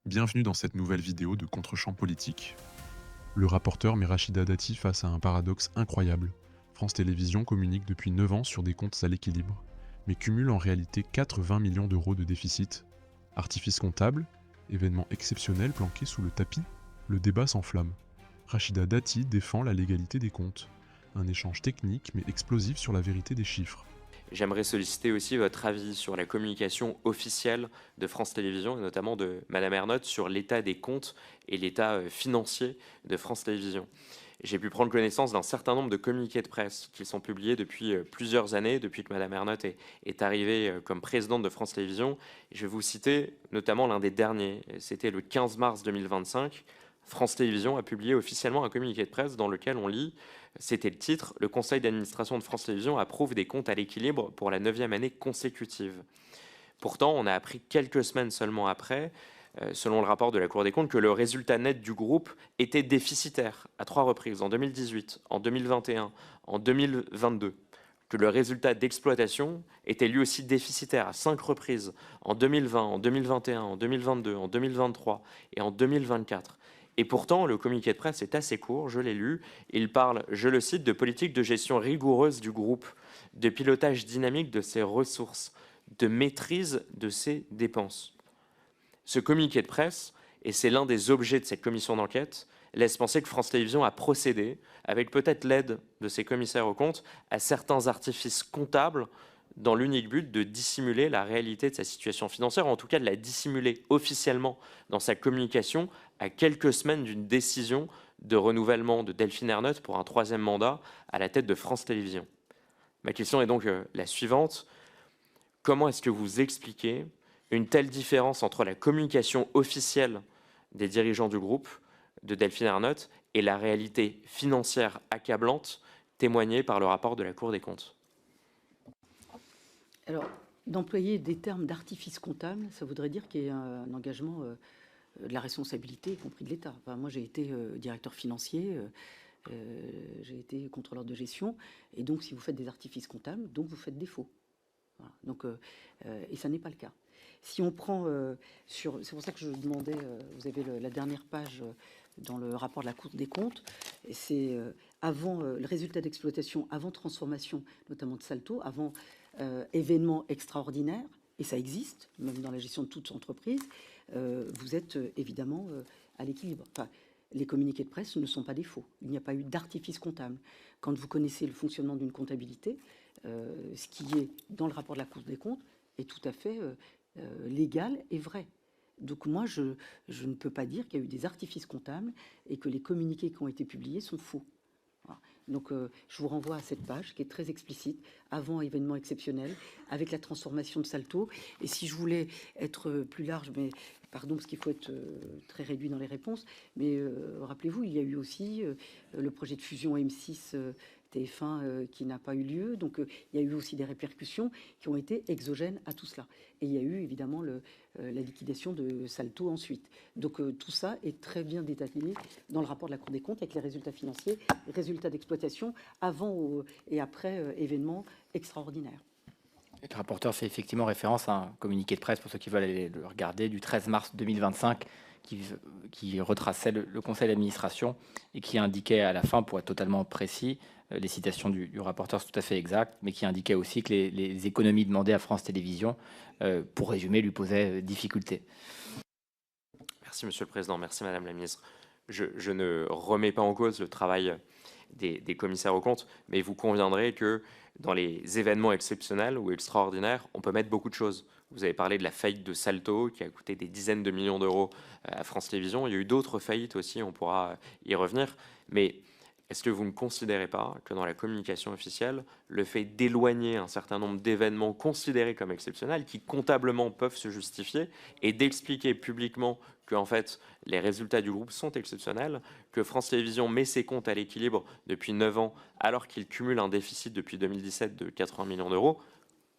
Bienvenue dans cette nouvelle vidéo de Contre-champ politique. Le rapporteur met Rachida Dati face à un paradoxe incroyable. France Télévisions communique depuis 9 ans sur des comptes à l'équilibre, mais cumule en réalité 80 millions d'euros de déficit. Artifice comptable, événement exceptionnel planqué sous le tapis, le débat s'enflamme. Rachida Dati défend la légalité des comptes. Un échange technique mais explosif sur la vérité des chiffres. J'aimerais solliciter aussi votre avis sur la communication officielle de France Télévisions et notamment de Madame Ernotte sur l'état des comptes et l'état financier de France Télévisions. J'ai pu prendre connaissance d'un certain nombre de communiqués de presse qui sont publiés depuis plusieurs années, depuis que Madame Ernotte est arrivée comme présidente de France Télévisions. Je vais vous citer notamment l'un des derniers. C'était le 15 mars 2025. France Télévisions a publié officiellement un communiqué de presse dans lequel on lit, c'était le titre, le conseil d'administration de France Télévisions approuve des comptes à l'équilibre pour la 9e année consécutive. Pourtant, on a appris quelques semaines seulement après, selon le rapport de la Cour des comptes, que le résultat net du groupe était déficitaire à 3 reprises, en 2018, en 2021, en 2022. Que le résultat d'exploitation était lui aussi déficitaire à 5 reprises, en 2020, en 2021, en 2022, en 2023 et en 2024. Et pourtant, le communiqué de presse est assez court, je l'ai lu. Il parle, je le cite, de politique de gestion rigoureuse du groupe, de pilotage dynamique de ses ressources, de maîtrise de ses dépenses. Ce communiqué de presse, et c'est l'un des objets de cette commission d'enquête, laisse penser que France Télévisions a procédé, avec peut-être l'aide de ses commissaires aux comptes, à certains artifices comptables dans l'unique but de dissimuler la réalité de sa situation financière, ou en tout cas de la dissimuler officiellement dans sa communication à quelques semaines d'une décision de renouvellement de Delphine Ernotte pour un 3e mandat à la tête de France Télévisions. Ma question est donc la suivante. Comment est-ce que vous expliquez une telle différence entre la communication officielle des dirigeants du groupe, de Delphine Ernotte, et la réalité financière accablante témoignée par le rapport de la Cour des comptes? Alors, d'employer des termes d'artifice comptable, ça voudrait dire qu'il y a un engagement de la responsabilité, y compris de l'État. Enfin, moi, j'ai été directeur financier, j'ai été contrôleur de gestion, et donc, si vous faites des artifices comptables, donc vous faites défaut. Voilà. Donc, et ça n'est pas le cas. Si on prend c'est pour ça que je demandais, vous avez la dernière page dans le rapport de la Cour des comptes, et c'est avant le résultat d'exploitation, avant transformation, notamment de Salto, avant événement extraordinaire, et ça existe, même dans la gestion de toute entreprise, vous êtes évidemment à l'équilibre. Enfin, les communiqués de presse ne sont pas des faux. Il n'y a pas eu d'artifice comptable. Quand vous connaissez le fonctionnement d'une comptabilité, ce qui est dans le rapport de la Cour des comptes est tout à fait légal et vrai. Donc moi, je ne peux pas dire qu'il y a eu des artifices comptables et que les communiqués qui ont été publiés sont faux. Voilà. Donc je vous renvoie à cette page qui est très explicite, avant événement exceptionnel, avec la transformation de Salto. Et si je voulais être plus large, mais pardon, parce qu'il faut être très réduit dans les réponses, mais rappelez-vous, il y a eu aussi le projet de fusion M6 TF1 qui n'a pas eu lieu. Donc il y a eu aussi des répercussions qui ont été exogènes à tout cela. Et il y a eu évidemment la liquidation de Salto ensuite. Donc tout ça est très bien détaillé dans le rapport de la Cour des comptes avec les résultats financiers, les résultats d'exploitation avant et après événements extraordinaires. Le rapporteur fait effectivement référence à un communiqué de presse, pour ceux qui veulent aller le regarder, du 13 mars 2025, qui retraçait le conseil d'administration et qui indiquait à la fin, pour être totalement précis, les citations du rapporteur sont tout à fait exactes, mais qui indiquait aussi que les économies demandées à France Télévisions, pour résumer, lui posaient difficulté. Merci Monsieur le Président, merci Madame la Ministre. Je ne remets pas en cause le travail des commissaires aux comptes, mais vous conviendrez que dans les événements exceptionnels ou extraordinaires, on peut mettre beaucoup de choses. Vous avez parlé de la faillite de Salto qui a coûté des dizaines de millions d'euros à France Télévisions. Il y a eu d'autres faillites aussi, on pourra y revenir. Mais est-ce que vous ne considérez pas que dans la communication officielle, le fait d'éloigner un certain nombre d'événements considérés comme exceptionnels, qui comptablement peuvent se justifier, et d'expliquer publiquement que en fait, les résultats du groupe sont exceptionnels, que France Télévisions met ses comptes à l'équilibre depuis 9 ans, alors qu'il cumule un déficit depuis 2017 de 80 millions d'euros,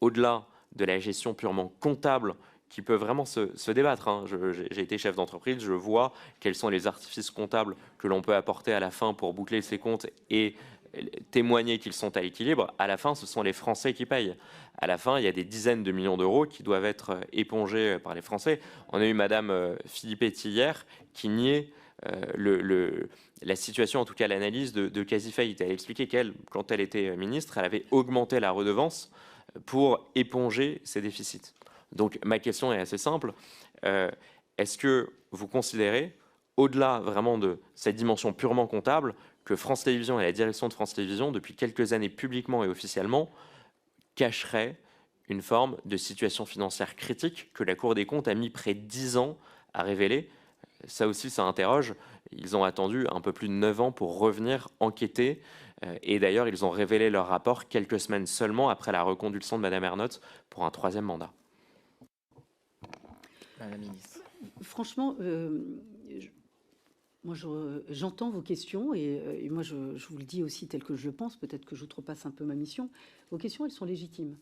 au-delà de la gestion purement comptable qui peut vraiment se débattre, hein. J'ai été chef d'entreprise, je vois quels sont les artifices comptables que l'on peut apporter à la fin pour boucler ses comptes et témoigner qu'ils sont à l'équilibre, à la fin, ce sont les Français qui payent. À la fin, il y a des dizaines de millions d'euros qui doivent être épongés par les Français. On a eu Madame Filippetti hier qui niait la situation, en tout cas l'analyse de quasi-faillite. Elle expliquait qu'elle, quand elle était ministre, elle avait augmenté la redevance pour éponger ses déficits. Donc ma question est assez simple. Est-ce que vous considérez, au-delà vraiment de cette dimension purement comptable, que France Télévisions et la direction de France Télévisions, depuis quelques années publiquement et officiellement, cacheraient une forme de situation financière critique que la Cour des comptes a mis près de 10 ans à révéler? Ça aussi, ça interroge. Ils ont attendu un peu plus de 9 ans pour revenir enquêter. Et d'ailleurs, ils ont révélé leur rapport quelques semaines seulement après la reconduction de Mme Ernotte pour un 3e mandat. Madame la ministre. Franchement, moi, j'entends vos questions et moi, je vous le dis aussi tel que je le pense. Peut-être que j'outrepasse un peu ma mission. Vos questions, elles sont légitimes.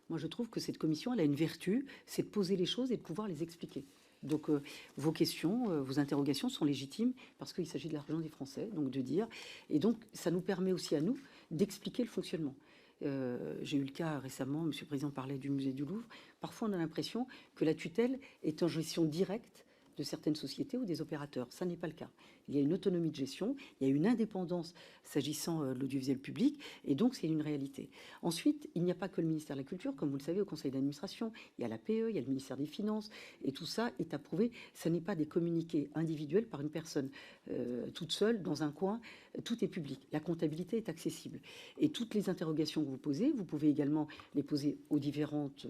Moi, je trouve que cette commission, elle a une vertu, c'est de poser les choses et de pouvoir les expliquer. Donc, vos questions, vos interrogations sont légitimes parce qu'il s'agit de l'argent des Français, donc de dire. Et donc, ça nous permet aussi à nous d'expliquer le fonctionnement. J'ai eu le cas récemment, Monsieur le Président parlait du musée du Louvre. Parfois, on a l'impression que la tutelle est en gestion directe de certaines sociétés ou des opérateurs. Ça n'est pas le cas. Il y a une autonomie de gestion, il y a une indépendance s'agissant de l'audiovisuel public, et donc c'est une réalité. Ensuite, il n'y a pas que le ministère de la Culture, comme vous le savez, au Conseil d'administration, il y a l'APE, il y a le ministère des Finances, et tout ça est approuvé. Ce n'est pas des communiqués individuels par une personne toute seule dans un coin. Tout est public. La comptabilité est accessible. Et toutes les interrogations que vous posez, vous pouvez également les poser aux différentes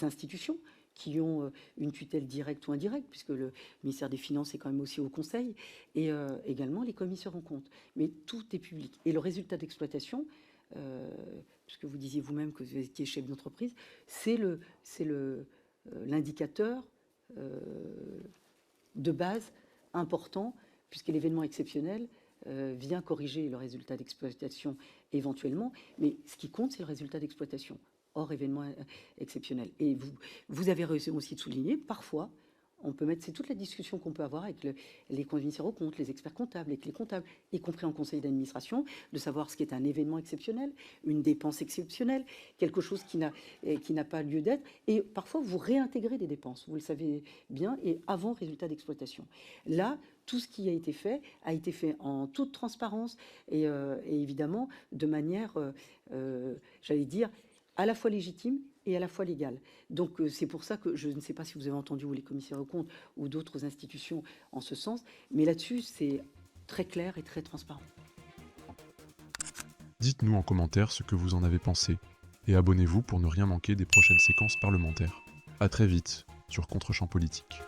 institutions qui ont une tutelle directe ou indirecte, puisque le ministère des Finances est quand même aussi au Conseil, et également les commissaires en compte. Mais tout est public. Et le résultat d'exploitation, puisque vous disiez vous-même que vous étiez chef d'entreprise, c'est l'indicateur de base important, puisque l'événement exceptionnel vient corriger le résultat d'exploitation éventuellement, mais ce qui compte, c'est le résultat d'exploitation, hors événement exceptionnel. Et vous avez raison aussi de souligner, parfois, on peut mettre, c'est toute la discussion qu'on peut avoir avec les commissaires aux comptes, les experts comptables, avec les comptables, y compris en conseil d'administration, de savoir ce qui est un événement exceptionnel, une dépense exceptionnelle, quelque chose qui n'a pas lieu d'être. Et parfois, vous réintégrez des dépenses, vous le savez bien, et avant résultat d'exploitation. Là, tout ce qui a été fait en toute transparence et évidemment de manière, j'allais dire, à la fois légitime et à la fois légale. Donc c'est pour ça que je ne sais pas si vous avez entendu ou les commissaires aux comptes ou d'autres institutions en ce sens, mais là-dessus c'est très clair et très transparent. Dites-nous en commentaire ce que vous en avez pensé et abonnez-vous pour ne rien manquer des prochaines séquences parlementaires. À très vite sur Contre-champ politique.